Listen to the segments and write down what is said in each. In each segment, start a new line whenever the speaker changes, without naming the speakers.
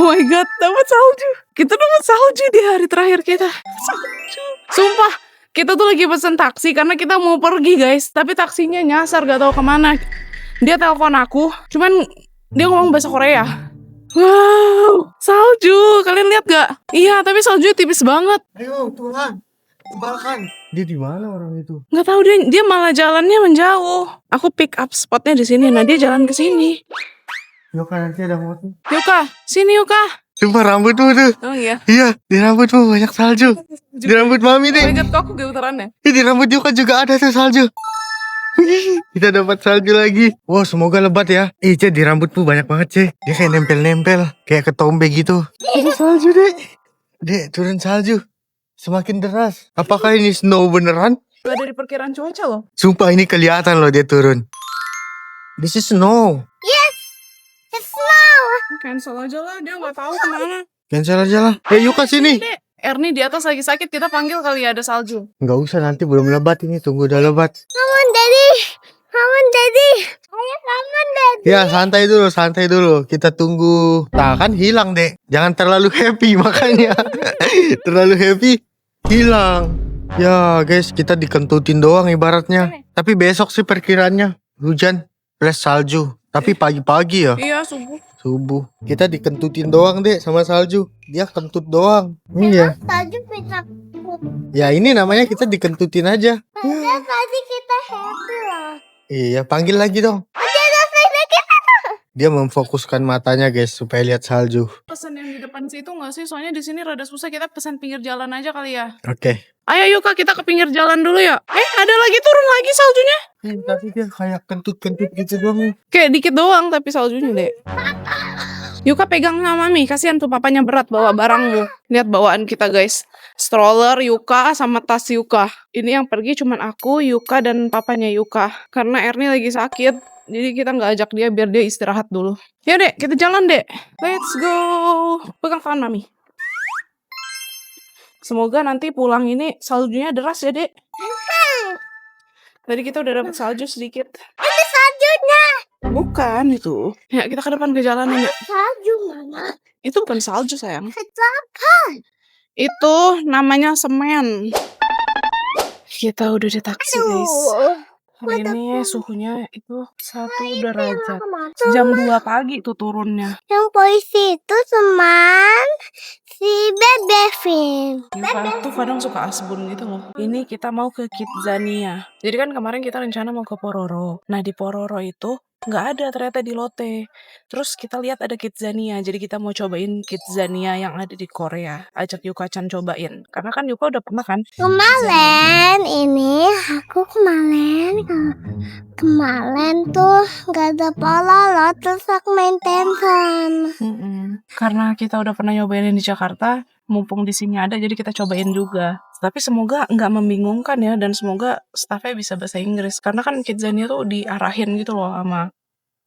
my god, dapat salju. Kita dapat salju di hari terakhir kita. Salju. Sumpah, kita tuh lagi pesen taksi karena kita mau pergi guys. Tapi taksinya nyasar gak tahu kemana. Dia telepon aku, cuman dia ngomong bahasa Korea. Wow, salju. Kalian lihat gak? Iya, tapi saljunya tipis banget.
Ayo Tuhan, tebalkan. Dia di mana orang itu?
Nggak tahu, dia malah jalannya menjauh. Aku pick up spotnya di sini. Nah, dia jalan ke sini.
Yuka nanti ada motor.
Yuka, sini Yuka.
Sumpah rambutmu tuh.
Oh iya.
Iya, di rambutmu banyak salju. Di rambut mami
Oh
nih.
my god, kok aku getarannya?
Di rambut Yuka juga ada tuh salju. Kita dapat salju lagi. Wow, semoga lebat ya. Cek, di rambutmu banyak banget, Cek. Dia kayak nempel-nempel, kayak ketombe gitu. Turun salju, Dek. Dek, turun salju. Semakin deras. Apakah ini snow beneran?
Gak ada di perkiraan cuaca loh.
Sumpah ini kelihatan loh dia turun. This is snow.
Cancel aja lah, dia nggak tahu kemana.
Cancel aja lah. Yuka sini.
Dek, Ernie di atas lagi sakit, kita panggil kali ya, ada salju.
Nggak usah, nanti belum lebat ini. Tunggu udah lebat.
Come on, Daddy. Ayo, come on, Daddy.
Ya, santai dulu. Kita tunggu. Nah, kan hilang, Dek. Jangan terlalu happy makanya. Terlalu happy, hilang. Ya, guys, kita dikentutin doang ibaratnya. Tapi besok sih perkiraannya hujan plus salju. Tapi pagi-pagi ya.
Iya, subuh.
Kita dikentutin doang, Dek, sama salju. Dia kentut doang. Iya.
Salju bisa
Ya, ini namanya kita dikentutin aja.
padahal tadi kita happy loh.
Iya, panggil lagi dong. Dia memfokuskan matanya, guys, supaya lihat salju.
Pesan yang di depan situ nggak sih? Soalnya di sini rada susah, kita pesan pinggir jalan aja kali ya.
Oke.
Ayo Yuka, kita ke pinggir jalan dulu ya. Ada lagi turun lagi saljunya.
Tapi dia kayak kentut-kentut gitu doang.
Kayak dikit doang tapi saljunya, Dek. Yuka pegang sama Mami, kasihan tuh papanya berat bawa barangmu. Lihat bawaan kita, guys. Stroller Yuka sama tas Yuka. Ini yang pergi cuman aku, Yuka, dan papanya Yuka. Karena Ernie lagi sakit, jadi kita nggak ajak dia biar dia istirahat dulu. Ya, Dek, kita jalan, Dek. Let's go. Pegang tangan Mami. Semoga nanti pulang ini saljunya deras ya, Dek. Tadi kita udah dapat salju sedikit.
Ini saljunya.
Bukan itu. Ya, kita ke depan ke jalanan ya.
Salju mana?
Itu bukan salju, sayang.
Kecelakaan.
Itu namanya semen. Kita udah di taksi, guys. Hari ini suhunya itu 1 derajat. Jam 2 pagi tuh turunnya.
Yang polisi itu teman si Bebevin.
Yuka tuh kadang suka asbun gitu loh. Ini kita mau ke Kidzania. Jadi kan kemarin kita rencana mau ke Pororo. Nah, di Pororo itu nggak ada ternyata di Lotte. Terus kita lihat ada Kidzania. Jadi kita mau cobain Kidzania yang ada di Korea. Ajak Yuka-chan cobain. Karena kan Yuka udah pernah kan?
Kemarin ini aku kemarin tuh gak ada Pororo, terus aku main Tenson.
Karena kita udah pernah nyobain di Jakarta, mumpung di sini ada, jadi kita cobain juga. Tapi semoga nggak membingungkan ya, dan semoga staffnya bisa bahasa Inggris. Karena kan Kidzania tuh diarahin gitu loh sama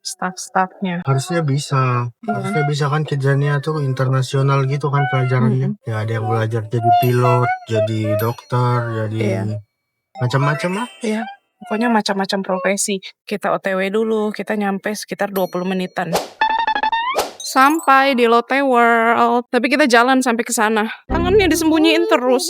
staff-staffnya.
Harusnya bisa. Harusnya bisa kan, Kidzania tuh internasional gitu kan pelajarannya. Ya, ada yang belajar jadi pilot, jadi dokter, jadi macam-macam lah.
Iya, pokoknya macam-macam profesi. Kita OTW dulu, kita nyampe sekitar 20 menitan. Sampai di Lotte World. Tapi kita jalan sampai ke sana. Tangannya disembunyiin terus.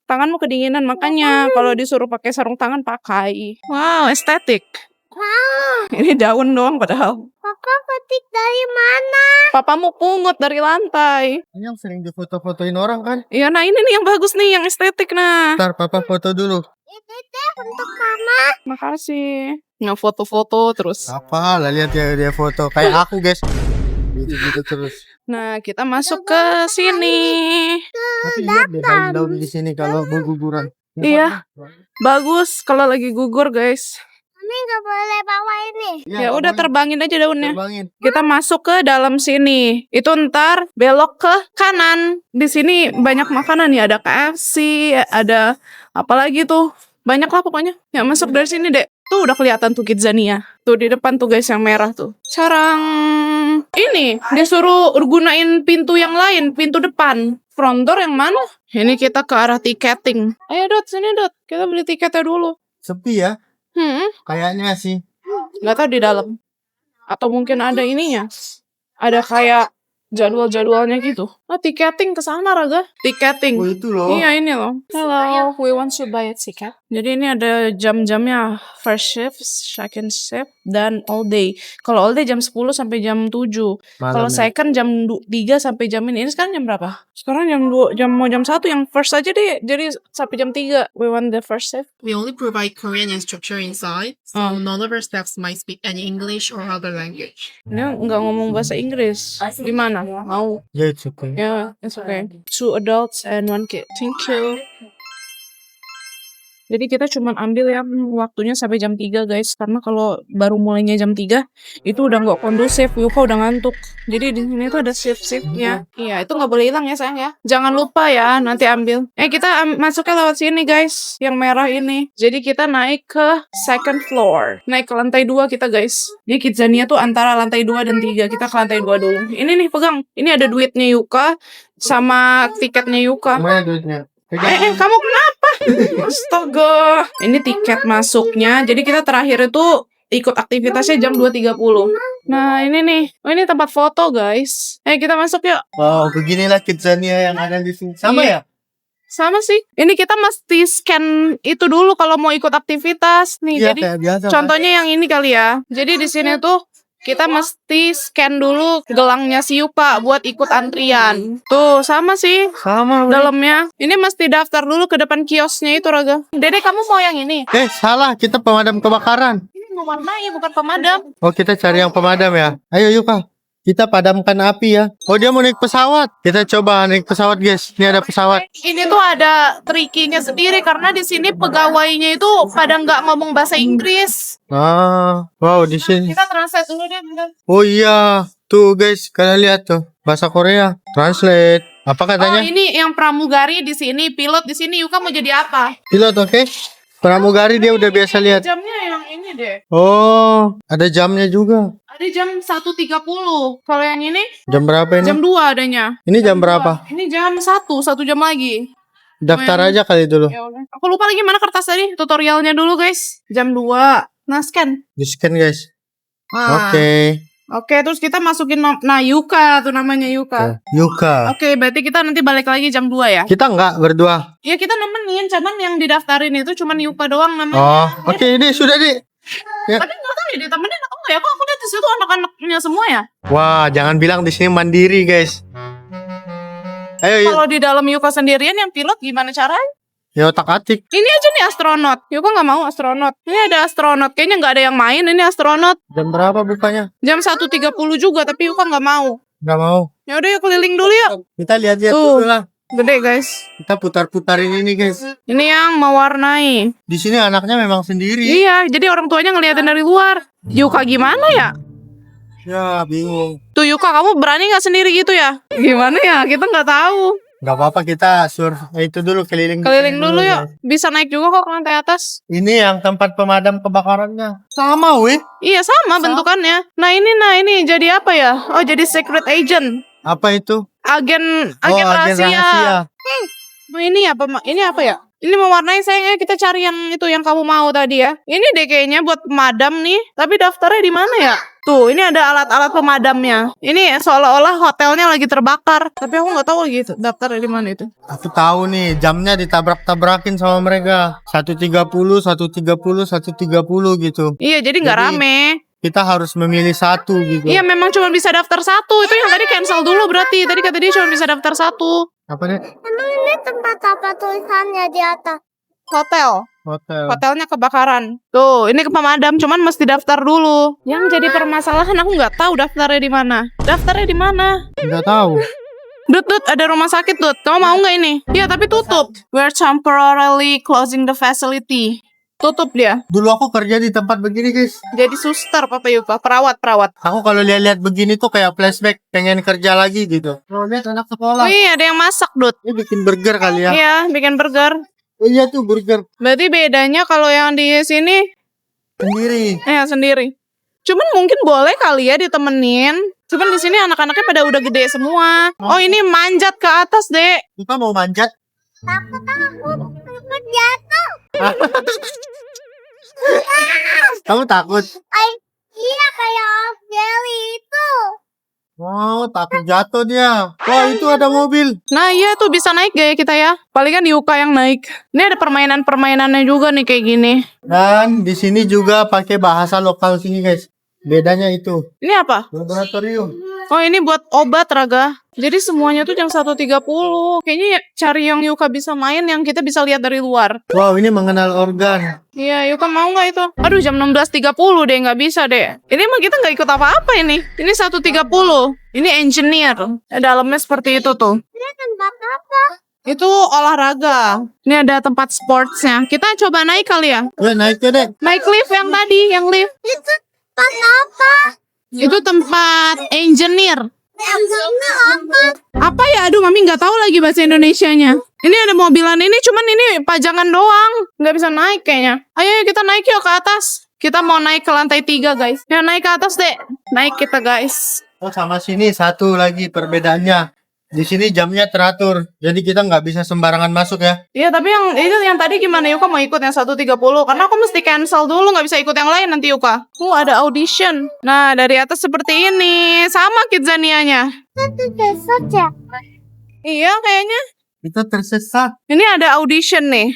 Tanganmu kedinginan, makanya kalau disuruh pakai sarung tangan pakai. Wow, estetik.
Wow,
Ini daun doang padahal.
Kakak petik dari mana?
Papamu pungut dari lantai.
Ini yang sering difoto-fotoin orang kan?
Iya, nah ini nih yang bagus nih, yang estetik nah.
Ntar papa foto dulu.
Ini deh untuk mama.
Makasih. Nggak foto-foto terus.
Apa lah, lihat ya dia foto kayak aku, guys. Gitu terus.
Nah, kita masuk ke sini.
Tapi lihat deh daun-daun di sini kalau berguguran.
Iya. Bagus kalau lagi gugur, guys.
Mami gak boleh bawa ini.
Ya udah, terbangin aja daunnya.
Terbangin.
Kita masuk ke dalam sini. Itu ntar belok ke kanan. Di sini banyak makanan ya, ada KFC, ada apa lagi tuh. Banyak lah pokoknya. Ya masuk dari sini, Dek. Tuh udah kelihatan tuh Kidzania. Tuh di depan tuh guys yang merah tuh. Carang. Ini disuruh gunain pintu yang lain, pintu depan. Front door yang mana? Ini kita ke arah tiketing. Ayo Dot, sini Dot. Kita beli tiketnya dulu.
Sepi ya? Kayaknya sih.
Nggak tahu di dalam. Atau mungkin ada ininya. ada kayak jadwal-jadwalnya gitu. Oh, tiketing ke sana Raga. Tiketing.
Oh itu loh.
Iya ini loh. Hello, we want to buy a ticket. Jadi ini ada jam-jamnya. First shift, second shift, dan all day. Kalau all day jam 10 sampai jam 7. Kalau
Malam ya.
second jam 3 sampai jam ini. Ini sekarang jam berapa? Sekarang jam 2, mau jam 1 yang first aja deh. Jadi sampai jam 3. We want the first shift.
We only provide Korean instructor inside, so none of our staffs might speak any English or other language.
Dia nggak ngomong bahasa Inggris. Gimana? Mau?
Ya it's okay.
Yeah, it's okay. 2 adults and 1 kid. Thank you. Jadi kita cuma ambil yang waktunya sampai jam 3 guys. Karena kalau baru mulainya jam 3 itu udah nggak kondusif. Yuka udah ngantuk. Jadi di sini tuh ada shift-shiftnya. Iya, itu nggak boleh hilang ya sayang ya. Jangan lupa ya nanti ambil. Kita masuknya lewat sini guys. Yang merah ini. Jadi kita naik ke second floor. Naik ke lantai 2 kita guys. Jadi Kidzania tuh antara lantai 2 dan 3. Kita ke lantai 2 dulu. Ini nih pegang. Ini ada duitnya Yuka sama tiketnya Yuka.
Mana duitnya?
Kamu kenapa? Astaga. Ini tiket masuknya. Jadi kita terakhir itu ikut aktivitasnya jam 2.30. Nah ini nih. Oh ini tempat foto guys. Kita masuk yuk.
Wow, beginilah Kidzania yang ada di sini. Sama
Iya.
ya?
Sama sih. Ini kita mesti scan itu dulu kalau mau ikut aktivitas nih.
Iya
Jadi
kayak biasa.
contohnya yang ini kali ya. Jadi di sini tuh kita mesti scan dulu gelangnya si Yuka buat ikut antrian. Tuh sama sih.
Sama.
Dalamnya. Ini mesti daftar dulu ke depan kiosnya itu Raga. Dede kamu mau yang ini?
Salah. Kita pemadam kebakaran.
Ini mewarnai bukan pemadam.
Oh, kita cari yang pemadam ya. Ayo yuk Kak. Kita padamkan api ya. Oh, dia mau naik pesawat. Kita coba naik pesawat, guys. Ini ada pesawat.
Ini tuh ada trikinya sendiri karena di sini pegawainya itu pada nggak ngomong bahasa Inggris.
Wow, di sini.
Kita translate dulu deh. Bentar.
Oh iya. Tuh, guys. Kalian lihat tuh. Bahasa Korea. Translate. Apa
Oh
katanya?
ini yang pramugari di sini, pilot di sini. Yuka mau jadi apa?
Pilot, oke? Pramugari dia udah biasa lihat.
Jamnya yang ini deh.
Oh, ada jamnya juga.
Ada jam 1.30. Kalau yang ini
Jam berapa ini?
jam 2 adanya.
Ini jam berapa?
Ini jam 1 jam lagi.
Daftar aja kali dulu.
Ya udah. Aku lupa lagi mana kertas tadi. Tutorialnya dulu guys. Jam 2. Nah scan.
Di scan, guys.
Ah. Oke, terus kita masukin nah Yuka tuh namanya Yuka.
Yuka.
Oke, berarti kita nanti balik lagi jam 2 ya.
Kita enggak berdua.
Ya kita nemenin, cuman yang didaftarin itu cuman Yuka doang namanya.
Oh, oke, ini sudah di. Ya.
Tapi nggak tahu ya ditemenin atau enggak ya? Kok aku lihat di situ anak-anaknya semua ya?
Wah, jangan bilang di sini mandiri, guys. Ayo, yuk.
Kalau di dalam Yuka sendirian yang pilot gimana caranya?
Ya otak-atik.
Ini aja nih astronot. Yuka nggak mau astronot. Ini ada astronot. Kayaknya nggak ada yang main. Ini astronot.
Jam berapa bukanya?
Jam 1.30 juga, tapi Yuka nggak mau.
Nggak mau.
Ya udah yuk keliling dulu yuk.
Kita lihat-lihat
Tuh.
dulu lah.
Gede guys.
Kita putar-putarin ini, guys.
Ini yang mewarnai.
Di sini anaknya memang sendiri.
Iya, jadi orang tuanya ngeliatin dari luar. Yuka gimana ya?
Ya, bingung.
Tuh Yuka, kamu berani nggak sendiri gitu ya? Gimana ya? Kita nggak tahu.
Nggak apa-apa, kita itu dulu keliling.
Keliling dulu
guys.
yuk. Bisa naik juga kok ke lantai atas.
Ini yang tempat pemadam kebakarannya. Sama, weh.
Iya sama bentukannya. Nah ini jadi apa ya? Oh jadi secret agent.
Apa itu?
Agen
Agen
rahasia. Oh, ini apa? Ini apa ya? Ini mewarnai sayangnya kita cari yang itu yang kamu mau tadi ya. Ini deh kayaknya buat pemadam nih. Tapi daftarnya di mana ya? Tuh, ini ada alat-alat pemadamnya. Ini seolah-olah hotelnya lagi terbakar. Tapi aku nggak tahu gitu. Daftarnya di mana itu?
Aku tahu nih, jamnya ditabrak-tabrakin sama mereka. 1.30, 1.30, 1.30 gitu.
Iya, jadi nggak
Jadi,
rame.
Kita harus memilih satu gitu.
Iya, memang cuma bisa daftar satu. Itu yang tadi cancel dulu berarti. Tadi kata dia cuma bisa daftar satu.
Apa nih?
Emang ini tempat apa tulisannya di atas?
Hotel.
Hotel.
Hotelnya kebakaran. Tuh, ini ke pemadam, cuman mesti daftar dulu. Yang jadi permasalahan aku nggak tahu daftarnya di mana. Daftarnya di mana?
Nggak tahu.
Dut, ada rumah sakit, Dut. Kamu mau nggak ini? Iya, tapi tutup. We're temporarily closing the facility. Tutup dia.
Dulu aku kerja di tempat begini, guys.
Jadi suster, Papa Yuka. Perawat.
Aku kalau lihat-lihat begini tuh kayak flashback, pengen kerja lagi gitu. Oh, lihat anak sekolah.
Wih, ada yang masak, Dut.
Ini bikin burger kali ya.
Iya, bikin burger.
Oh, iya tuh burger
Berarti bedanya kalau yang di sini
sendiri.
sendiri. Cuman mungkin boleh kali ya ditemenin. Cuman di sini anak-anaknya pada udah gede semua. Oh, ini manjat ke atas, Dek.
Kita mau manjat.
Takut jatuh.
Kamu takut?
Iya kayak jelly itu.
Oh, takut jatuh dia. Wah, itu ada mobil.
Nah iya tuh bisa naik gak ya kita ya? Palingan Yuka yang naik. Ini ada permainan-permainannya juga nih kayak gini.
Dan di sini juga pakai bahasa lokal sini, guys. Bedanya itu.
Ini apa?
Laboratorium.
Oh ini buat obat Raga. Jadi semuanya tuh jam 1.30. Kayaknya ya, cari yang Yuka bisa main yang kita bisa lihat dari luar.
Wow, ini mengenal organ.
Iya Yuka mau nggak itu? Aduh jam 16.30 deh nggak bisa deh. Ini mah kita nggak ikut apa-apa ini. Ini 1.30. Ini engineer. Dalamnya seperti itu tuh.
Ini tempat apa?
Itu olahraga. Ini ada tempat sportsnya. Kita coba naik kali ya.
Ya, naik ya, Dek.
Naik lift yang tadi, yang lift.
Itu tempat apa?
Itu tempat engineer.
Emangnya apa?
Apa ya? Aduh, Mami nggak tahu lagi bahasa Indonesianya. Ini ada mobilan ini, cuman ini pajangan doang. Nggak bisa naik kayaknya. Ayo kita naik yuk ke atas. Kita mau naik ke lantai 3, guys. Ya, naik ke atas, Dek. Naik kita, guys.
Oh, sama sini satu lagi perbedaannya. Di sini jamnya teratur. Jadi kita nggak bisa sembarangan masuk ya.
Iya, tapi yang tadi gimana Yuka mau ikut yang 1.30? Karena aku mesti cancel dulu, nggak bisa ikut yang lain nanti Yuka. Ada audition. Nah, dari atas seperti ini. Sama Kidzania-nya.
Itu besok ya?
Iya, kayaknya.
Kita tersesat.
Ini ada audition nih.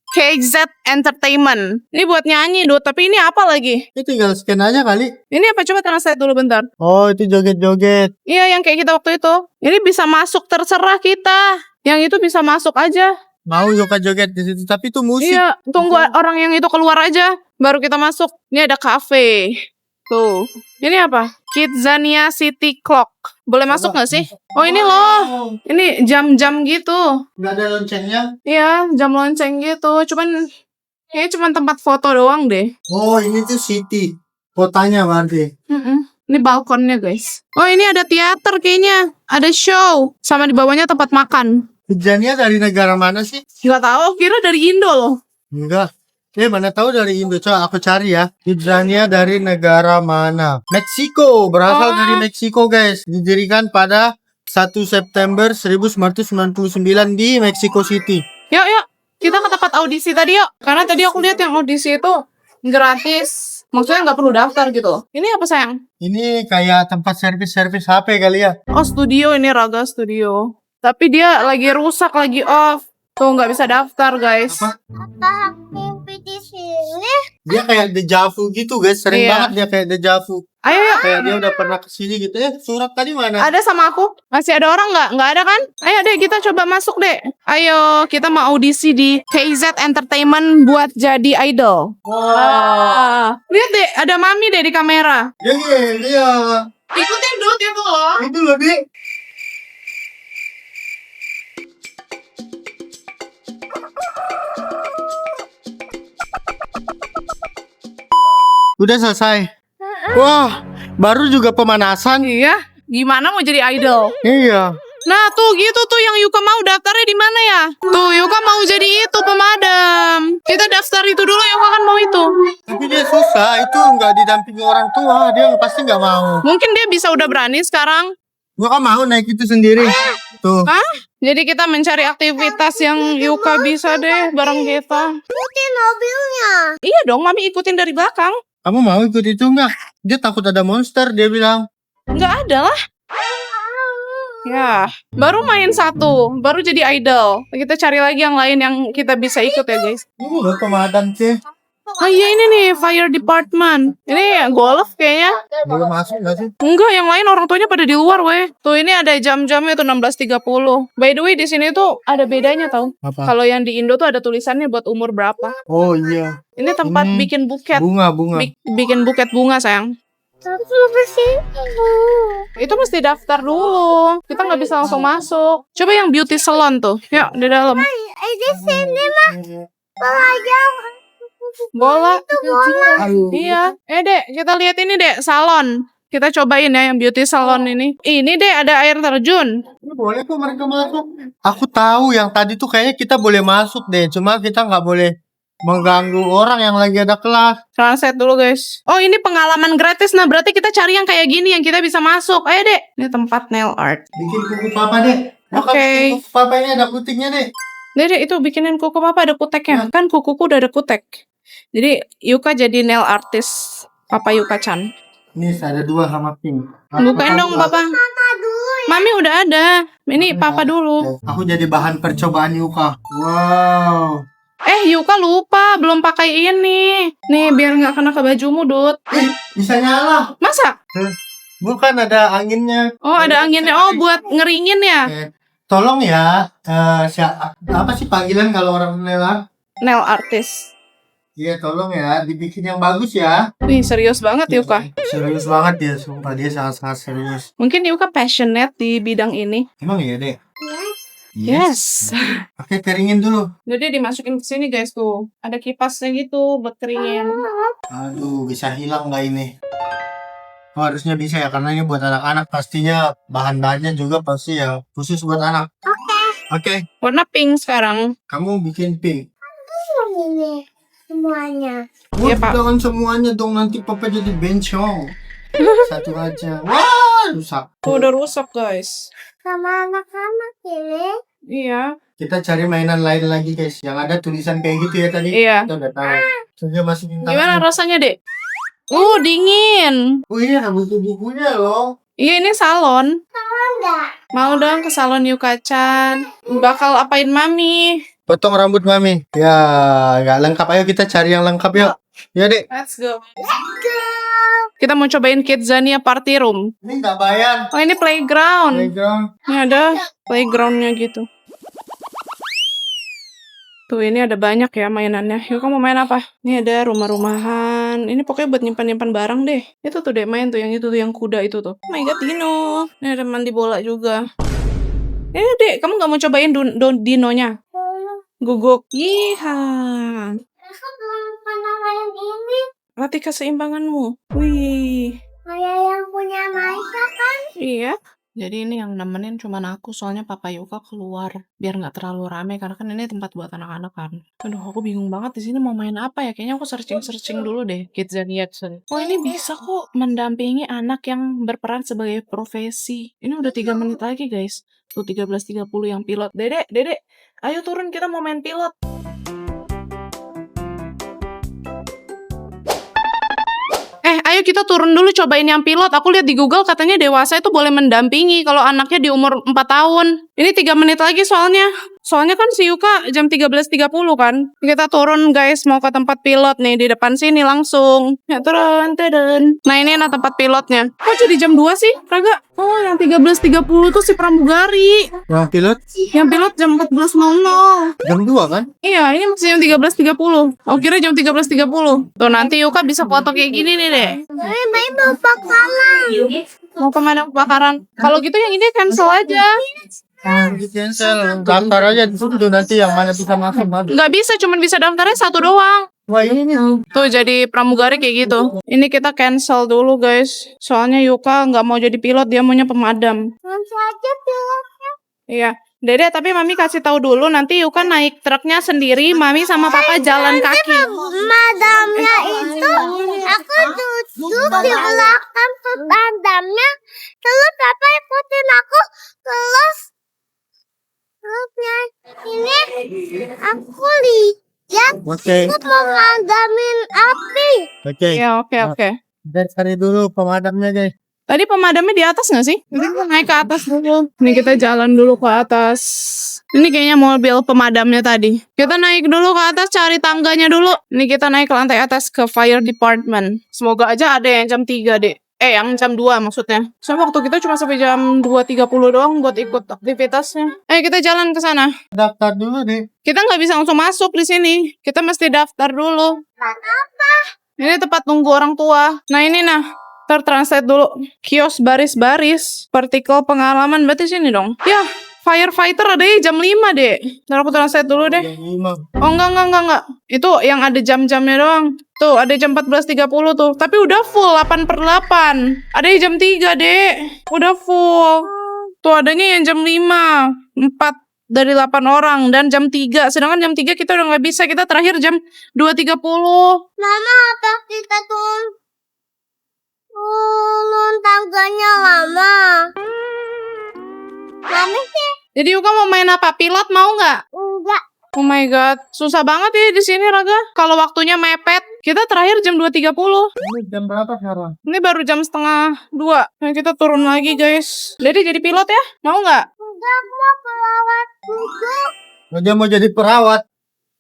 KZ Entertainment. Ini buat nyanyi, Dut. Tapi ini apa lagi?
Ini tinggal scan aja kali.
Ini apa? Coba translate dulu bentar.
Oh, itu joget-joget.
Iya, yang kayak kita waktu itu. Ini bisa masuk, terserah kita. Yang itu bisa masuk aja.
Mau Yuka joget di situ, tapi itu musik.
Iya, tunggu orang yang itu keluar aja. Baru kita masuk. Ini ada cafe. Tuh. Ini apa? Kidzania City Clock. Boleh masuk nggak sih? Oh, ini loh. Ini jam-jam gitu.
Nggak ada loncengnya.
Iya, jam lonceng gitu. Kayaknya cuman tempat foto doang deh.
Oh, ini tuh city. Kotanya berarti.
Ini balkonnya, guys. Oh, ini ada teater kayaknya. Ada show. Sama di bawahnya tempat makan.
Hujannya dari negara mana sih?
Nggak tahu, kira dari Indo loh.
Enggak. Mana tahu dari Indo. Coba aku cari ya. Hujannya dari negara mana? Meksiko. Berasal dari Meksiko, guys. Didirikan pada 1 September 1999 di Mexico City.
Yuk. Kita ke tempat audisi tadi yuk. Karena tadi aku lihat yang audisi itu gratis. Maksudnya nggak perlu daftar gitu loh. Ini apa sayang?
Ini kayak tempat servis-servis HP kali ya.
Oh, studio, ini Raga Studio. Tapi dia lagi rusak, lagi off. Tuh nggak bisa daftar, guys.
Apa?
Apa mimpi di sini?
Dia kayak deja vu gitu, guys. Sering
Iya.
banget dia kayak deja vu.
Ayo yuk.
Kayak dia udah pernah kesini gitu. Surat tadi mana?
Ada sama aku? Masih ada orang nggak? Nggak ada kan? Ayo deh, kita coba masuk deh. Ayo, kita mau audisi di KZ Entertainment buat jadi idol.
Wah.
Lihat deh, ada Mami deh di kamera.
Iya.
Ikutin Dut itu loh.
Itu loh, Dik. Udah selesai. Wah, baru juga pemanasan.
Iya, gimana mau jadi idol?
Iya.
Nah tuh gitu tuh yang Yuka mau daftarnya di mana ya? Tuh Yuka mau jadi itu pemadam. Kita daftar itu dulu, Yuka kan mau itu.
Tapi dia susah, itu nggak didampingi orang tua, dia pasti nggak mau.
Mungkin dia bisa udah berani sekarang.
Gua kan mau naik itu sendiri. Tuh.
Hah? Jadi kita mencari aktivitas yang Yuka bisa deh bareng kita.
Ikutin mobilnya.
Iya dong, Mami ikutin dari belakang.
Kamu mau ikut itu nggak? Dia takut ada monster, dia bilang.
Nggak ada lah. Ya, baru main satu, baru jadi idol. Kita cari lagi yang lain yang kita bisa ikut ya guys.
Ini udah pemadam sih.
Ah iya ini nih, fire department. Ini golf kayaknya.
Boleh masuk nggak sih?
Enggak, yang lain orang tuanya pada di luar weh. Tuh ini ada jam-jamnya tuh 16.30. By the way di sini tuh ada bedanya tau.
Apa?
Kalau yang di Indo tuh ada tulisannya buat umur berapa.
Oh iya.
Ini tempat
Ini
bikin buket.
Bunga.
Bikin buket bunga sayang.
Tapi bersih.
Itu mesti daftar dulu. Kita nggak bisa langsung masuk. Coba yang beauty salon tuh. Yuk di dalam.
Di sini mah pelajar.
Bola. Iya. Dek, kita lihat ini dek, salon. Kita cobain ya yang beauty salon ini. Ini dek ada air terjun.
Ini boleh kok mereka masuk. Aku tahu yang tadi tuh kayaknya kita boleh masuk deh. Cuma kita nggak boleh mengganggu orang yang lagi ada kelas.
Translate dulu guys. Oh ini pengalaman gratis. Nah berarti kita cari yang kayak gini yang kita bisa masuk. Ayo dek. Ini tempat nail art.
Bikin kuku papa deh.
Oke.
Kuku papa ini ada kutiknya deh.
Dek itu bikinin kuku papa ada kuteknya. Kan kukuku udah ada kutek. Jadi Yuka jadi nail artist. Papa Yuka Chan.
Nih ada 2 sama pink.
Bukain dong, Papa. Mami udah ada. Ini Papa dulu.
Aku jadi bahan percobaan Yuka. Wow.
Yuka lupa belum pakai ini. Nih biar nggak kena ke bajumu, Dut.
Bisa nyala.
Masa?
Bukan ada anginnya.
Oh, ada anginnya. Oh, buat ngeringin ya?
Tolong ya. Apa sih panggilan kalau orang nelan?
Nail artist.
Iya, tolong ya, dibikin yang bagus ya.
Wih, serius banget Yuka.
Serius banget dia, sumpah dia sangat-sangat serius.
Mungkin Yuka passionate di bidang ini.
Emang iya, Dek?
Yes.
Oke, keringin dulu.
Jadi dimasukin ke sini guys tuh. Ada kipasnya gitu buat keringin.
Aduh, bisa hilang nggak ini? Oh, harusnya bisa ya, karena ini buat anak-anak. Pastinya bahan-bahannya juga pasti ya khusus buat anak. Oke.
Warna pink sekarang.
Kamu bikin pink.
Ini semuanya.
Iya, Pak.
Jangan semuanya dong, nanti papa jadi bencong. Satu aja. Wah, rusak.
Tuh udah rusak guys.
Sama anak-anak ini.
Iya.
Kita cari mainan lain lagi, guys. Yang ada tulisan kayak gitu ya tadi.
Iya.
Kita udah tahu. Sudah masukin
Gimana
tangan.
rasanya, Dek? Dingin.
Oh iya, buku-bukunya loh.
Iya, ini salon.
Enggak.
Mau dong ke salon Yuka-chan. Bakal apain Mami?
Potong rambut mami. Ya, nggak lengkap. Ayo kita cari yang lengkap yuk. Ya, Dek.
Let's go. Kita mau cobain Kidzania Party Room.
Ini nggak bayar.
Oh, ini playground.
Playground.
Ini ada playgroundnya gitu. Tuh, ini ada banyak ya mainannya. Yuk, kamu main apa? Ini ada rumah-rumahan. Ini pokoknya buat nyimpan-nyimpan barang deh. Itu tuh deh, main tuh yang itu tuh, yang kuda itu tuh. Oh my god, Dino. Ini ada mandi bola juga. Dek, kamu nggak mau cobain dinonya? Guguk. Yiha.
Aku belum pernah main ini.
Latih keseimbanganmu. Wih.
Kayak yang punya Maisa kan?
Iya. Jadi ini yang nemenin cuman aku, soalnya Papa Yuka keluar biar nggak terlalu rame karena kan ini tempat buat anak-anak kan. Aduh, aku bingung banget di sini mau main apa ya. Kayaknya aku searching dulu deh Kidzania Action. Oh, ini bisa kok mendampingi anak yang berperan sebagai profesi. Ini udah 3 menit lagi guys. Tuh 13.30 yang pilot. Dedek, ayo turun kita mau main pilot. Ayo kita turun dulu cobain yang pilot. Aku lihat di Google katanya dewasa itu boleh mendampingi kalau anaknya di umur 4 tahun. Ini 3 menit lagi soalnya. Soalnya kan si Yuka jam 13.30 kan. Kita turun guys, mau ke tempat pilot nih. Di depan sini langsung. Ya turun. Nah ini enak tempat pilotnya. Kok jadi jam 2 sih, Raga? Oh, yang 13.30 tuh si pramugari.
Yang pilot
Yang pilot jam 14.00.
jam 2 kan?
Iya, ini masih jam 13.30. Aku kira jam 13.30. Tuh nanti Yuka bisa foto kayak gini nih deh.
Bayi mau bakalan.
Mau pemadam kebakaran. Kalau gitu yang ini cancel aja.
Cancel. Daftar aja di situ nanti yang mana bisa masuk.
Nggak bisa, cuman bisa daftarnya 1 doang.
Wah ini
Tuh jadi pramugari kayak gitu. Ini kita cancel dulu guys. Soalnya Yuka nggak mau jadi pilot, dia maunya pemadam.
Nanti aja pilotnya.
Iya. Dede, tapi Mami kasih tahu dulu, nanti Yuka naik truknya sendiri, Mami sama Papa jalan kaki.
Madamnya itu aku duduk di belakang madamnya. Terus papa ikutin aku. Terus ini aku lihat
Oke.
aku memadamin api.
Oke.
Iya, oke.
Kita cari dulu pemadamnya guys.
Tadi pemadamnya di atas nggak sih? Nanti kita naik ke atas dulu. Nih kita jalan dulu ke atas. Ini kayaknya mobil pemadamnya tadi. Kita naik dulu ke atas, cari tangganya dulu. Ini kita naik ke lantai atas ke fire department. Semoga aja ada yang jam 3 deh. Yang jam 2 maksudnya. Soalnya waktu kita cuma sampai jam 2.30 doang buat ikut aktivitasnya. Ayo kita jalan ke sana.
Daftar dulu deh.
Kita nggak bisa langsung masuk di sini. Kita mesti daftar dulu. Ini tempat tunggu orang tua. Nah ini Translate dulu. Kios baris-baris. Partikel pengalaman. Berarti sini dong. Ya, firefighter ada jam 5 deh. Ntar aku translate dulu deh.
Jam 5.
Oh enggak. Itu yang ada jam-jamnya doang. Tuh ada jam 14.30 tuh. Tapi udah full 8/8. Ada jam 3 deh. Udah full. Tuh adanya yang jam 5. 4 dari 8 orang. Dan jam 3. Sedangkan jam 3 kita udah nggak bisa. Kita terakhir jam 2.30.
Mama apa kita turun tangganya lama. Mami sih
Jadi Yuka mau main apa? Pilot mau nggak?
enggak.
Oh my god, susah banget ya di sini Raga. Kalau waktunya mepet, Kita terakhir jam 2.30.
Ini jam berapa sekarang?
Ini baru jam 1:30. Nah, kita turun lagi, guys. Dede jadi pilot ya? Mau nggak?
Enggak mau pelawat duduk.
Dia mau jadi perawat.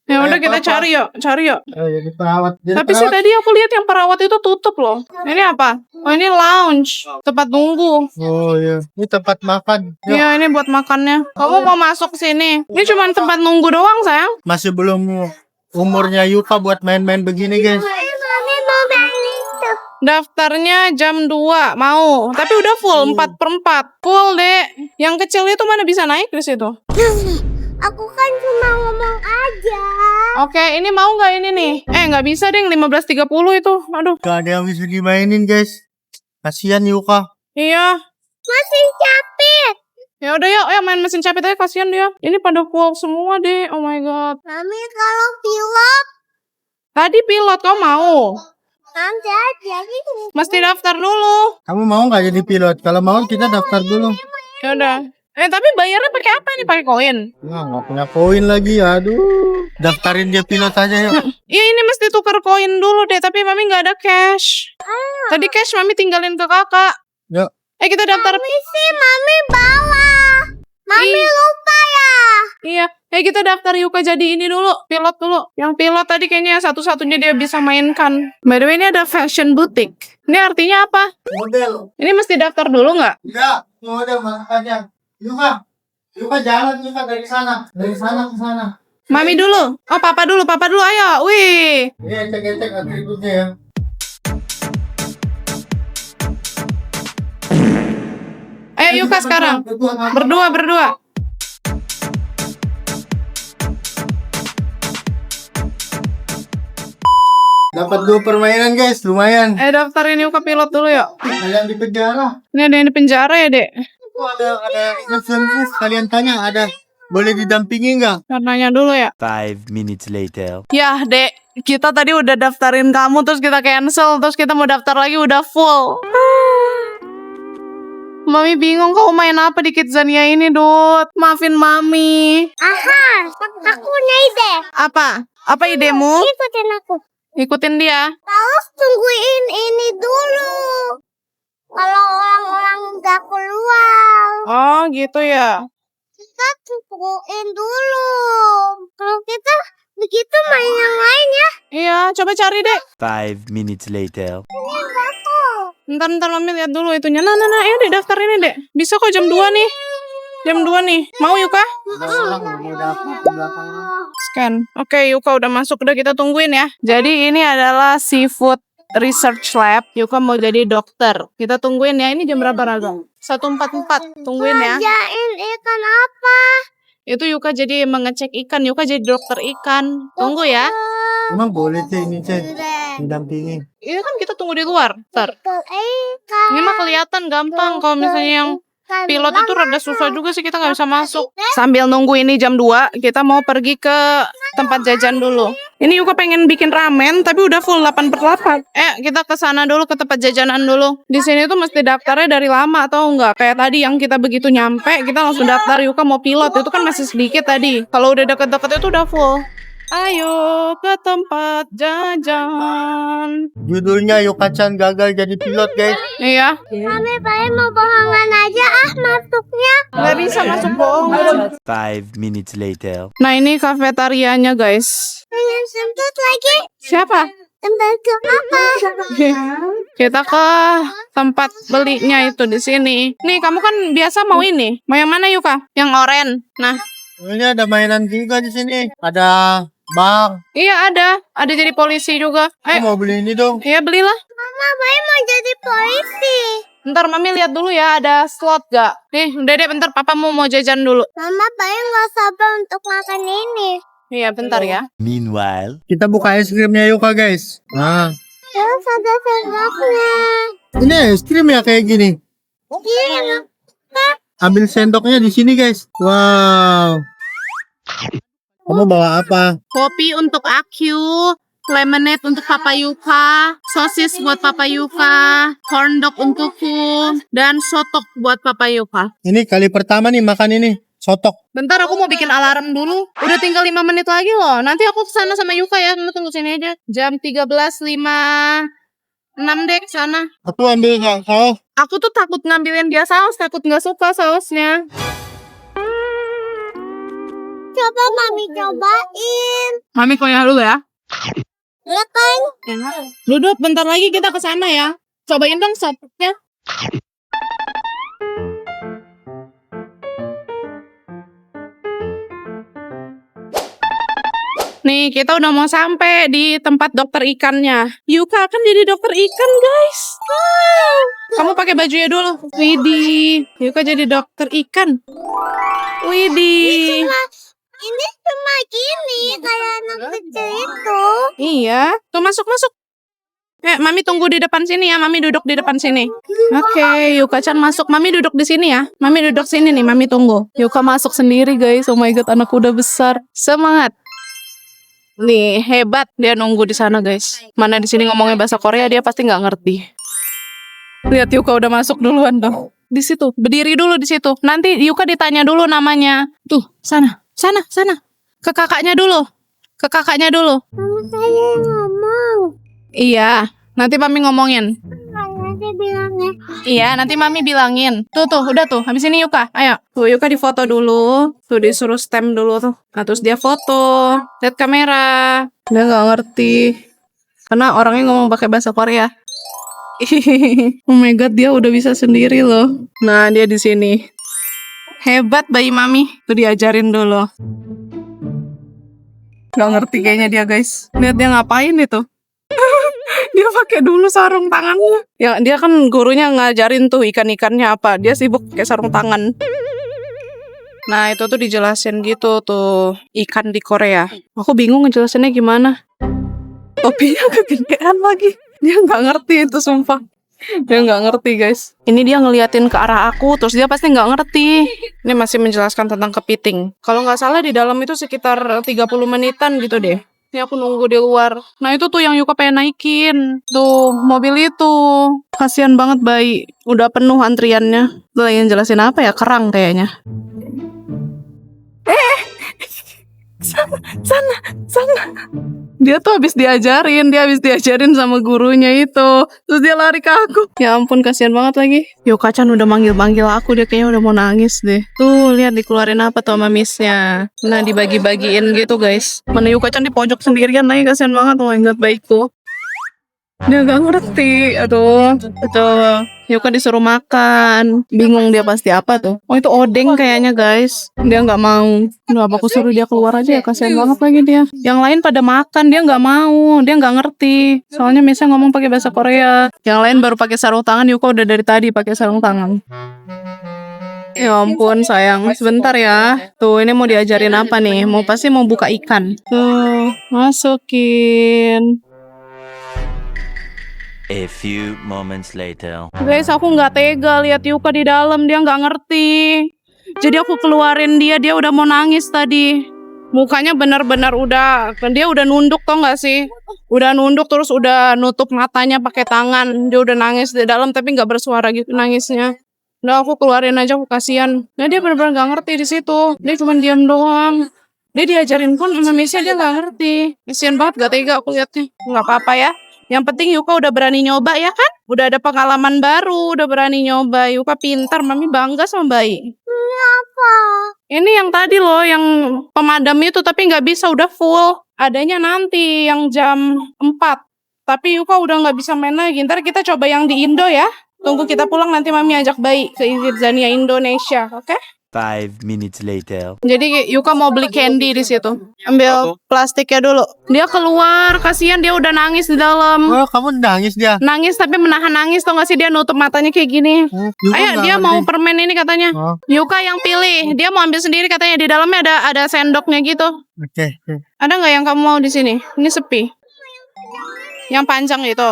Ya udah kita
Papa.
cari yuk,
Jadi perawat.
Tapi sih tadi aku lihat yang perawat itu tutup loh. Ini apa? Oh, ini lounge, tempat nunggu.
Oh iya. Ini tempat makan. Yuk.
Iya, ini buat makannya. Kamu mau masuk sini? Ini cuma tempat nunggu doang, sayang.
Masih belum umurnya Yuka buat main-main begini guys.
Mami mau main itu.
Daftarnya jam 2, mau. Tapi udah full, 4/4. Full, Dek. Yang kecil itu mana bisa naik di situ?
Aku kan cuma ngomong aja.
Oke, ini mau nggak ini nih? Nggak bisa, deh. 15.30 itu. Aduh.
Gak ada yang bisa dimainin guys. Kasihan Yuka.
Iya.
Masih capek.
Ya udah yuk, main mesin capit aja, kasihan dia. Ini pada full semua deh. Oh my god.
Mami kalau pilot
Tadi pilot kau mau?
nanti aja gitu.
Mesti daftar dulu.
Kamu mau nggak jadi pilot? Kalau mau kita daftar dulu.
Ya udah. Tapi bayarnya pakai apa nih? Pakai koin?
Nah, nggak punya koin lagi. Aduh. Daftarin dia pilot aja yuk.
Iya, ini mesti tukar koin dulu deh. Tapi mami nggak ada cash. Tadi cash mami tinggalin ke kakak.
Yuk.
Kita daftar.
Misi mami bawa. Mami
Ih.
lupa ya.
Iya. Kita daftar Yuka jadi ini dulu. Pilot dulu. Yang pilot tadi kayaknya satu-satunya dia bisa mainkan. By the way, ini ada fashion boutique. Ini artinya apa?
Model.
Ini mesti daftar dulu nggak?
Enggak. Model makanya. Yuka. Yuka jalan Yuka dari sana. Dari sana ke sana.
Mami dulu. Oh, papa dulu, ayo. Wih.
Ini cek-cek atributnya ya.
Ayo Yuka sekarang. Berdua.
Dapat 2 permainan guys, lumayan.
Daftarin Yuka pilot dulu yuk.
Kalian di penjara.
Ini ada yang di penjara ya, Dek?
Itu ada insurance. Kalian tanya ada boleh didampingi nggak?
Karenanya dulu ya.
5 minutes later.
Ya, Dek. Kita tadi udah daftarin kamu, terus kita cancel. Terus kita mau daftar lagi, udah full. Mami bingung kau main apa di Kidzania ini, Dut. Maafin Mami.
Aha, aku punya ide.
Apa? Apa idemu?
Ikutin aku.
Ikutin dia.
Terus tungguin ini dulu. Kalau orang-orang nggak keluar,
Oh, gitu ya.
kita tungguin dulu. Kalau kita begitu main yang lain ya.
Iya, coba cari, Dek.
5 minutes later.
Ini enggak tuh.
Ntar Mami lihat dulu itunya. Nah, ayo deh daftar ini, Dek. Bisa kok jam 2 nih. Jam 2 nih. Mau Yuka? Scan. Oke, Yuka udah masuk. Udah kita tungguin ya. Jadi ini adalah Seafood Research Lab. Yuka mau jadi dokter. Kita tungguin ya. Ini jam berapa, Ragam? 1:44. Tungguin ya.
Kerjain ikan apa?
Itu Yuka jadi mengecek ikan. Yuka jadi dokter ikan. Tunggu ya.
Emang boleh cek ini cek didampingi.
Ini kan kita tunggu di luar. Ntar.
Dokter ikan.
Ini mah kelihatan gampang. Kalau misalnya yang pilot itu rada susah juga sih, kita nggak bisa masuk. Sambil nunggu ini jam 2, kita mau pergi ke tempat jajan dulu. Ini Yuka pengen bikin ramen, tapi udah full 8/8. Kita ke sana dulu, ke tempat jajanan dulu. Di sini tuh mesti daftarnya dari lama atau enggak. Kayak tadi yang kita begitu nyampe, kita langsung daftar Yuka mau pilot. Itu kan masih sedikit tadi. Kalau udah deket-deket itu udah full. Ayo ke tempat jajan.
Judulnya Yuka-chan gagal jadi pilot guys.
Iya,
Mami paling mau bohongan aja masuknya.
nggak bisa masuk bohong.
5 minutes later.
Nah, ini kafetarianya, guys.
Pengen sempet lagi.
Siapa?
Tempat ke apa?
Kita ke tempat belinya itu di sini. Nih, kamu kan biasa mau ini. Mau yang mana, Yuka? Yang oranye. Nah,
Ini ada mainan juga di sini. Ada bank.
iya ada. Ada jadi polisi juga.
Aku mau beli ini dong.
Iya belilah.
Mama paling mau jadi polisi.
Ntar Mami lihat dulu ya, ada slot gak? Nih, udah deh, bentar Papa mau jajan dulu.
Mama paling gak sabar untuk makan ini.
Iya, bentar ya.
Meanwhile,
Kita buka es krimnya Yuka guys. Nah,
Terus ada sendoknya.
ini es krim ya kayak gini.
Iya.
Ambil sendoknya di sini guys. Wow. Kamu bawa apa?
Kopi untuk Aku, lemonade untuk Papa Yuka, sosis buat Papa Yuka, corn dog untukku, dan sotok buat Papa Yuka.
Ini kali pertama nih makan ini. sotok.
Bentar aku mau bikin alarm dulu. Udah tinggal 5 menit lagi loh. Nanti aku kesana sama Yuka ya. Kamu tunggu sini aja. Jam 13.56 deh kesana.
Aku ambil saus.
Aku tuh takut ngambilin dia saus. Takut nggak suka sausnya.
Coba Mami cobain.
Mami kunyah dulu ya.
Ya kan?
Duduk bentar lagi kita kesana ya. Cobain dong sopnya. Nih, kita udah mau sampai di tempat dokter ikannya. Yuka akan jadi dokter ikan, guys. Wow. Kamu pakai bajunya dulu. Widih, Yuka jadi dokter ikan. Widih.
Ini cuma gini kayak anak kecil itu.
Iya, tuh masuk. Mami tunggu di depan sini ya. Mami duduk di depan sini. Oke, Yuka-chan masuk. Mami duduk di sini ya. Mami duduk sini nih. Mami tunggu. Yuka masuk sendiri, guys. Oh my god, anak udah besar. Semangat. Nih, hebat dia nunggu di sana, guys. Mana di sini ngomongnya bahasa Korea, dia pasti nggak ngerti. Lihat Yuka udah masuk duluan tuh. Di situ, berdiri dulu di situ. Nanti Yuka ditanya dulu namanya. Tuh, sana. Ke kakaknya dulu.
Mama saya ngomong.
Iya, nanti Mami ngomongin.
Nanti bilangnya.
Iya, nanti Mami bilangin. Tuh, udah tuh. Habis ini Yuka, ayo. Tuh, Yuka difoto dulu. Tuh, disuruh stem dulu tuh. Nah, terus dia foto. Lihat kamera. Dia nggak ngerti. Karena orangnya ngomong pakai bahasa Korea. Oh my god, dia udah bisa sendiri loh. Nah, dia di sini. Hebat bayi Mami. Tuh diajarin dulu. Gak ngerti kayaknya dia, guys. Lihat dia ngapain itu. Dia pakai dulu sarung tangannya. Ya, dia kan gurunya ngajarin tuh ikan-ikannya apa. Dia sibuk pakai sarung tangan. Nah, itu tuh dijelasin gitu tuh ikan di Korea. Aku bingung ngejelasinnya gimana. Topinya kegedean lagi. Dia nggak ngerti itu sumpah. Dia nggak ngerti, guys. Ini dia ngeliatin ke arah aku, terus dia pasti nggak ngerti. Ini masih menjelaskan tentang kepiting. Kalau nggak salah di dalam itu sekitar 30 menitan gitu deh. Ini aku nunggu di luar. Nah itu tuh yang Yuka pengen naikin. Tuh, mobil itu. Kasian banget bayi. Udah penuh antriannya. Lu lagi jelasin apa ya? Kerang kayaknya. Sana. Dia tuh habis diajarin sama gurunya itu. Terus dia lari ke aku. Ya ampun, kasihan banget lagi. Yuka-chan udah manggil-manggil aku, dia kayaknya udah mau nangis deh. Tuh, lihat dikeluarin apa tuh sama missnya. Nah, dibagi-bagiin gitu, guys. Mana Yuka-chan di pojok sendirian lagi, kasihan banget. Oh my god, baikku. Dia gak ngerti. Aduh. Yuka disuruh makan. Bingung dia pasti apa tuh. Oh, itu odeng kayaknya, guys. Dia gak mau. Udah, apa aku suruh dia keluar aja ya. Kasihan banget lagi dia. Yang lain pada makan, dia gak mau. Dia gak ngerti. Soalnya misalnya ngomong pakai bahasa Korea. Yang lain baru pakai sarung tangan. Yuka udah dari tadi pakai sarung tangan. Ya ampun sayang. Sebentar ya. Tuh, ini mau diajarin apa nih? Pasti mau buka ikan. Tuh, masukin.
A few moments later.
Guys, aku nggak tega lihat Yuka di dalam, dia nggak ngerti. Jadi aku keluarin dia udah mau nangis tadi. Mukanya benar-benar dia udah nunduk tau nggak sih? Udah nunduk terus udah nutup matanya pakai tangan. Dia udah nangis di dalam tapi nggak bersuara gitu nangisnya. Udah aku keluarin aja, aku kasihan. Nah dia benar-benar nggak ngerti di situ. Dia cuma diam doang. Dia diajarin pun sama Missnya dia nggak ngerti. Kasihan banget, gak tega aku liatnya. Nggak apa-apa ya. Yang penting Yuka udah berani nyoba ya kan? Udah ada pengalaman baru, udah berani nyoba. Yuka pintar, Mami bangga sama bayi.
Apa?
Ini yang tadi loh, yang pemadam itu tapi nggak bisa, udah full. Adanya nanti yang jam 4. Tapi Yuka udah nggak bisa main lagi. Ntar kita coba yang di Indo ya. Tunggu kita pulang nanti Mami ajak bayi ke Kidzania Indonesia, oke?
5 minutes later.
Jadi Yuka mau beli candy di situ. Ambil plastiknya dulu. Dia keluar, kasihan dia udah nangis di dalam.
Oh, kamu nangis dia?
Nangis tapi menahan nangis, tau gak sih dia nutup matanya kayak gini.
Yuka
Ayo
nggak
dia
ngerti.
mau permen ini katanya.
Oh.
Yuka yang pilih, dia mau ambil sendiri katanya, di dalamnya ada sendoknya gitu.
Oke.
Ada nggak yang kamu mau di sini? Ini sepi. Yang panjang itu.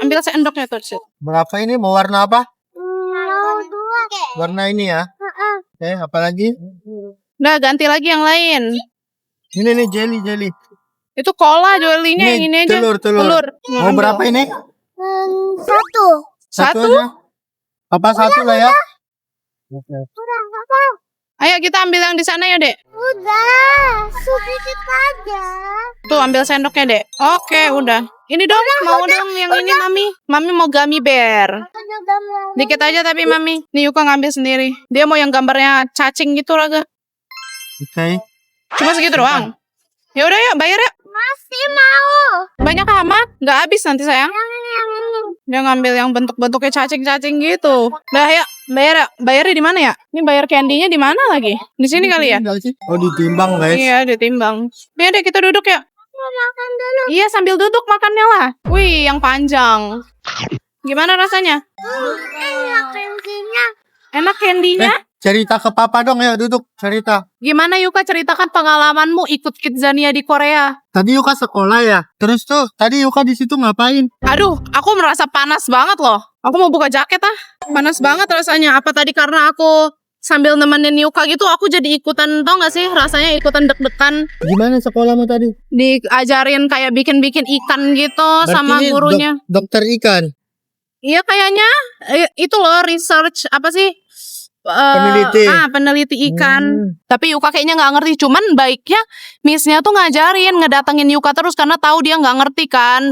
Ambil sendoknya tuh. Sid.
Berapa ini? Mau warna apa?
Mau 2.
Warna ini ya. Oke, apa lagi?
Udah ganti lagi yang lain.
Ini nih jelly.
Itu cola jolinya yang ini aja.
Telur. Mau
Ambil.
berapa ini?
1.
Satu?
aja. Papa satu lah ya. Oke.
Kurang apa?
Ayo Ayo kita ambil yang di sana ya, Dek.
Udah, sedikit aja.
Tuh ambil sendoknya, Dek. Oke, udah. Ini dong, mau dong yang ini Mami. Mami mau gummy bear.
Udah mau.
Dikit aja tapi Mami. Nih Yuka ngambil sendiri. Dia mau yang gambarnya cacing gitu, Raga.
Oke.
Cuma segitu doang. Ya udah yuk, bayar yuk.
Masih mau.
Banyak amat, nggak habis nanti sayang.
Yang
Dia ngambil yang bentuk-bentuknya cacing-cacing gitu. Dah ya, bayar ya. Bayarnya di mana ya? Ini bayar candy-nya di mana lagi? Di sini kali ya?
Oh, ditimbang guys.
Iya, ditimbang. Ya deh, kita duduk ya.
mau makan dulu.
Iya, sambil duduk makannya lah. Wih, yang panjang. Gimana rasanya?
Enak candy-nya.
Enak candy-nya?
Cerita ke papa dong ya, duduk cerita.
Gimana Yuka, ceritakan pengalamanmu ikut Kidzania di Korea?
Tadi Yuka sekolah ya. Terus tuh, tadi Yuka di situ ngapain?
Aduh, aku merasa panas banget loh. Aku mau buka jaket ah. Panas banget rasanya. Apa tadi karena aku sambil nemenin Yuka gitu, aku jadi ikutan, tau gak sih? Rasanya ikutan deg-degan.
Gimana sekolahmu tadi?
Diajarin kayak bikin-bikin ikan gitu sama
Berarti ini
gurunya.
dokter ikan.
Iya kayaknya itu loh research apa sih?
Peneliti.
Peneliti ikan. Tapi Yuka kayaknya nggak ngerti. Cuman baiknya Miss-nya tuh ngajarin, ngedatengin Yuka terus karena tahu dia nggak ngerti kan.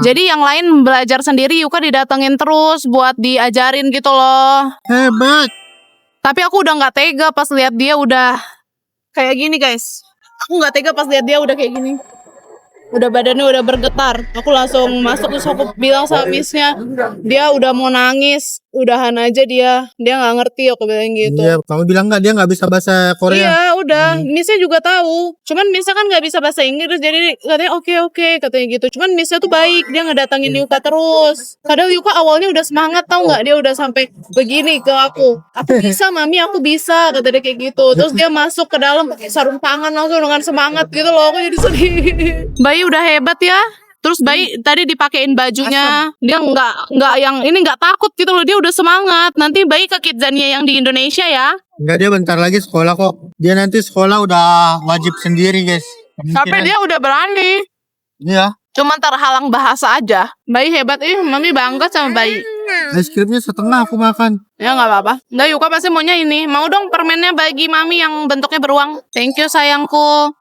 Jadi yang lain belajar sendiri, Yuka didatengin terus buat diajarin gitu loh.
Hebat.
Tapi aku udah nggak tega pas lihat dia udah kayak gini guys. Aku nggak tega pas lihat dia udah kayak gini. Udah badannya udah bergetar. Aku langsung masuk terus aku bilang sama Miss-nya, dia udah mau nangis, udahan aja dia nggak ngerti, aku bilang gitu.
Iya, kamu bilang nggak dia nggak bisa bahasa Korea?
Iya udah, Miss-nya juga tahu. Cuman Miss-nya kan nggak bisa bahasa Inggris, jadi katanya oke katanya gitu. Cuman Miss-nya tuh baik, dia ngedatangin Yuka terus. Padahal Yuka awalnya udah semangat tau nggak, dia udah sampai begini ke aku. Aku bisa mami, aku bisa, kata dia kayak gitu. Terus dia masuk ke dalam pakai sarung tangan langsung dengan semangat gitu loh. Aku jadi sedih. Bayi udah hebat ya. Terus bayi tadi dipakein bajunya, dia nggak yang ini nggak takut gitu loh, dia udah semangat. Nanti bayi ke Kidzania yang di Indonesia ya.
Enggak, dia bentar lagi sekolah kok. Dia nanti sekolah udah wajib sendiri guys.
Sampai dia udah berani.
Iya.
Cuma terhalang bahasa aja. Bayi hebat, mami bangga sama bayi.
Es krimnya setengah aku makan.
Ya nggak apa-apa. Nggak, Yuka pasti maunya ini. Mau dong permennya bagi mami yang bentuknya beruang. Thank you sayangku.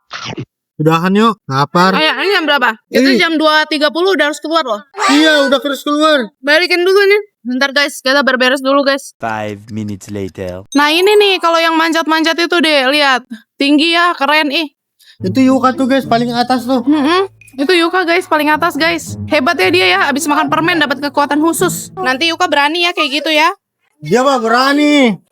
Udahan yuk, lapar.
Ayo, ini jam berapa? Itu jam 2.30 udah harus keluar loh.
Iya, udah terus keluar.
Balikin dulu nih. Bentar guys, kita berberes dulu guys.
5 minutes later.
Nah ini nih, kalau yang manjat-manjat itu deh, lihat. Tinggi ya, keren
Itu Yuka tuh guys, paling atas tuh.
Itu Yuka guys, paling atas guys. Hebat ya dia ya, abis makan permen dapat kekuatan khusus. Nanti Yuka berani ya kayak gitu ya.
Dia mah berani.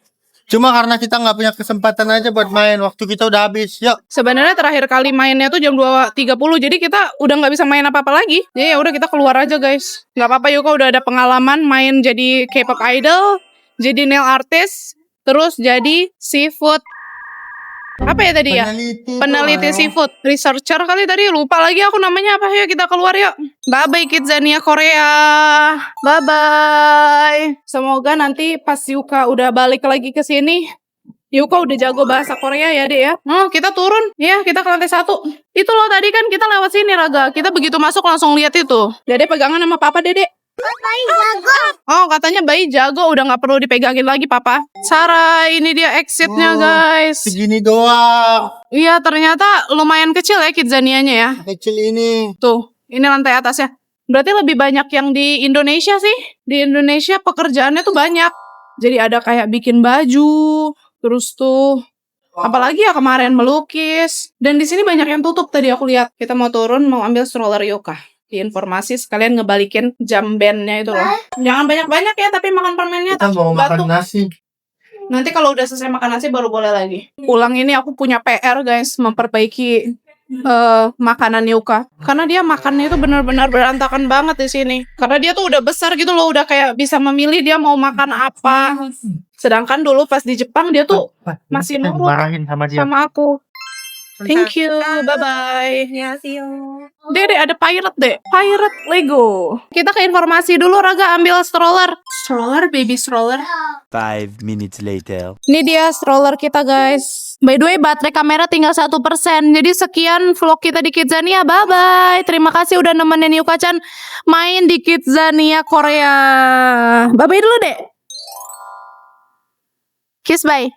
Cuma karena kita nggak punya kesempatan aja buat main. Waktu kita udah habis. Yuk.
Sebenarnya terakhir kali mainnya tuh jam 2.30, jadi kita udah nggak bisa main apa-apa lagi. Jadi ya udah kita keluar aja guys. Nggak apa-apa, Yuka udah ada pengalaman main jadi K-pop idol, jadi nail artist, terus jadi seafood. Apa ya tadi ya? Peneliti seafood, researcher kali tadi, lupa lagi aku namanya apa. Yuk kita keluar yuk. Bye bye Kidzania Korea. Bye bye. Semoga nanti pas Yuka udah balik lagi ke sini, Yuka udah jago bahasa Korea ya dek ya. Kita turun ya, kita ke lantai 1. Itu loh tadi kan kita lewat sini Raga. Kita begitu masuk langsung lihat itu. Dede pegangan sama papa Dede.
Bayi jago.
Oh katanya bayi jago, udah nggak perlu dipegangin lagi papa. Sarah, ini dia exitnya guys.
Segini doang.
Iya ternyata lumayan kecil ya Kidzanianya ya.
Kecil ini.
Tuh, ini lantai atasnya. Berarti lebih banyak yang di Indonesia sih. Di Indonesia pekerjaannya tuh banyak. Jadi ada kayak bikin baju, terus tuh apalagi ya kemarin melukis. Dan di sini banyak yang tutup tadi aku lihat. Kita mau turun mau ambil stroller Yuka. Informasi sekalian ngebalikin jam bandnya itu loh. Jangan banyak-banyak ya, tapi makan permennya.
Kita mau makan nasi.
Nanti kalau udah selesai makan nasi baru boleh lagi. Pulang ini aku punya PR guys, memperbaiki makanan Yuka. Karena dia makannya itu benar-benar berantakan banget di sini. Karena dia tuh udah besar gitu loh, udah kayak bisa memilih dia mau makan apa. Sedangkan dulu pas di Jepang dia tuh masih nurut
Marahin sama dia.
sama aku. Thank you, bye-bye. Dede ada pirate deh, pirate Lego. Kita ke informasi dulu Raga, ambil stroller. Stroller, baby stroller.
5 minutes later.
Ini dia stroller kita guys. By the way baterai kamera tinggal 1%. Jadi sekian vlog kita di Kidzania, bye-bye. Terima kasih udah nemenin Yuka-chan main di Kidzania Korea. Bye-bye dulu deh. Kiss bye.